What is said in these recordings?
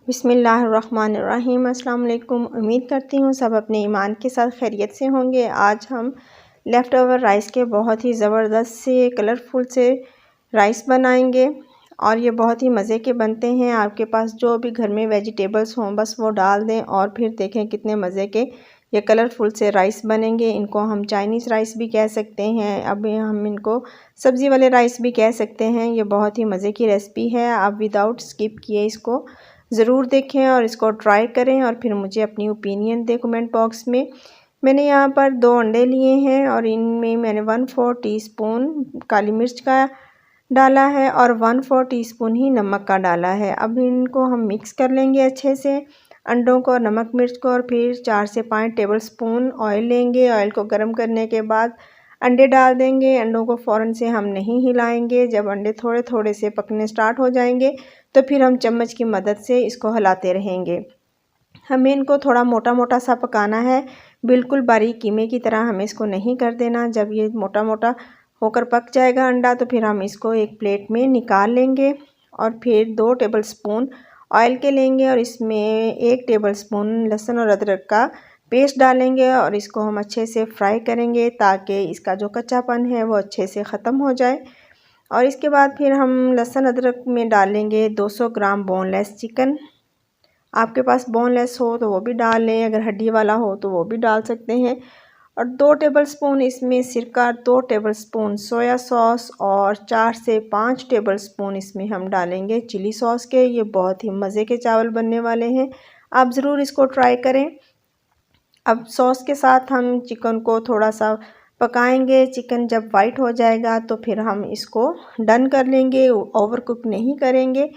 बिस्मिल्लाहिर्रहमानिर्रहीम। अस्सलाम वालेकुम। उम्मीद करती हूँ सब अपने ईमान के साथ खैरियत से होंगे। आज हम लेफ़्ट ओवर राइस के बहुत ही ज़बरदस्त से कलरफुल से राइस बनाएंगे और ये बहुत ही मज़े के बनते हैं। आपके पास जो भी घर में वेजिटेबल्स हों बस वो डाल दें और फिर देखें कितने मज़े के ये कलरफुल से राइस बनेंगे। इनको हम चाइनीज़ राइस भी कह सकते हैं, अब हम इनको सब्ज़ी वाले राइस भी कह सकते हैं। ये बहुत ही मज़े की रेसिपी है। आप विदाउट स्किप किए इसको ज़रूर देखें और इसको ट्राई करें और फिर मुझे अपनी ओपिनियन दें कमेंट बॉक्स में। मैंने यहाँ पर 2 अंडे लिए हैं और इनमें मैंने 1/4 टीस्पून काली मिर्च का डाला है और 1/4 टीस्पून ही नमक का डाला है। अब इनको हम मिक्स कर लेंगे अच्छे से, अंडों को, नमक मिर्च को, और फिर 4 से 5 टेबलस्पून ऑयल लेंगे। ऑयल को गर्म करने के बाद अंडे डाल देंगे। अंडों को फ़ौरन से हम नहीं हिलाएंगे। जब अंडे थोड़े थोड़े से पकने स्टार्ट हो जाएंगे तो फिर हम चम्मच की मदद से इसको हिलाते रहेंगे। हमें इनको थोड़ा मोटा मोटा सा पकाना है, बिल्कुल बारीक कीमे की तरह हमें इसको नहीं कर देना। जब ये मोटा मोटा होकर पक जाएगा अंडा तो फिर हम इसको एक प्लेट में निकाल लेंगे और फिर 2 टेबलस्पून ऑयल के लेंगे और इसमें 1 टेबलस्पून लहसुन और अदरक का पेस्ट डालेंगे और इसको हम अच्छे से फ्राई करेंगे ताकि इसका जो कच्चापन है वो अच्छे से ख़त्म हो जाए। और इसके बाद फिर हम लहसुन अदरक में डालेंगे 200 ग्राम बोनलेस चिकन। आपके पास बोनलेस हो तो वो भी डाल लें, अगर हड्डी वाला हो तो वो भी डाल सकते हैं। और 2 टेबलस्पून इसमें सिरका, 2 टेबलस्पून सोया सॉस और 4 से 5 टेबलस्पून इसमें हम डालेंगे चिली सॉस के। ये बहुत ही मज़े के चावल बनने वाले हैं, आप ज़रूर इसको ट्राई करें। अब सॉस के साथ हम चिकन को थोड़ा सा पकाएंगे। चिकन जब वाइट हो जाएगा तो फिर हम इसको डन कर लेंगे, ओवर कुक नहीं करेंगे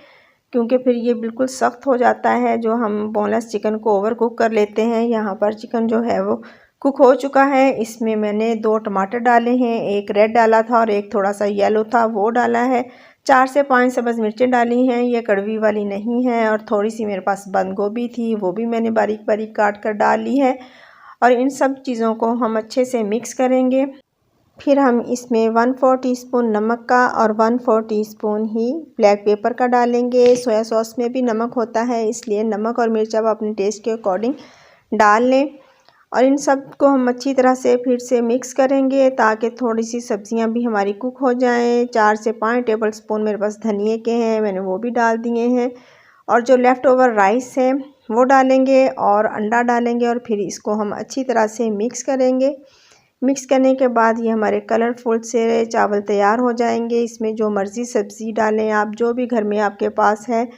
क्योंकि फिर ये बिल्कुल सख्त हो जाता है। जो हम बोनलेस चिकन को ओवर कुक कर लेते हैं, यहाँ पर चिकन जो है वो कुक हो चुका है। इसमें मैंने 2 टमाटर डाले हैं, एक रेड डाला था और एक थोड़ा सा येलो था वो डाला है। 4 से 5 सब्ज़ मिर्चें डाली हैं, ये कड़वी वाली नहीं है। और थोड़ी सी मेरे पास बंद गोभी थी, वो भी मैंने बारीक बारीक काट कर डाल ली है। और इन सब चीज़ों को हम अच्छे से मिक्स करेंगे। फिर हम इसमें 1/4 टीस्पून नमक का और 1/4 टीस्पून ही ब्लैक पेपर का डालेंगे। सोया सॉस में भी नमक होता है, इसलिए नमक और मिर्च आप अपने टेस्ट के अकॉर्डिंग डाल लें। और इन सब को हम अच्छी तरह से फिर से मिक्स करेंगे ताकि थोड़ी सी सब्जियां भी हमारी कुक हो जाएं। 4 से 5 टेबलस्पून मेरे पास धनिए के हैं, मैंने वो भी डाल दिए हैं। और जो लेफ़्ट ओवर राइस है वो डालेंगे और अंडा डालेंगे और फिर इसको हम अच्छी तरह से मिक्स करेंगे। मिक्स करने के बाद ये हमारे कलरफुल से चावल तैयार हो जाएंगे। इसमें जो मर्ज़ी सब्ज़ी डालें आप, जो भी घर में आपके पास है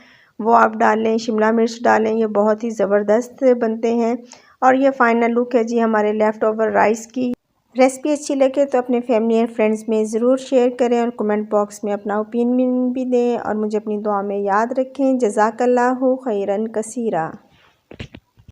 वो आप डालें। शिमला मिर्च डालें, ये बहुत ही ज़बरदस्त बनते हैं। और ये फाइनल लुक है जी हमारे लेफ़्ट ओवर राइस की। रेसिपी अच्छी लगे तो अपने फैमिली एंड फ्रेंड्स में ज़रूर शेयर करें और कमेंट बॉक्स में अपना ओपिनियन भी दें और मुझे अपनी दुआ में याद रखें। जज़ाकल्लाहु खैरन कसीरा।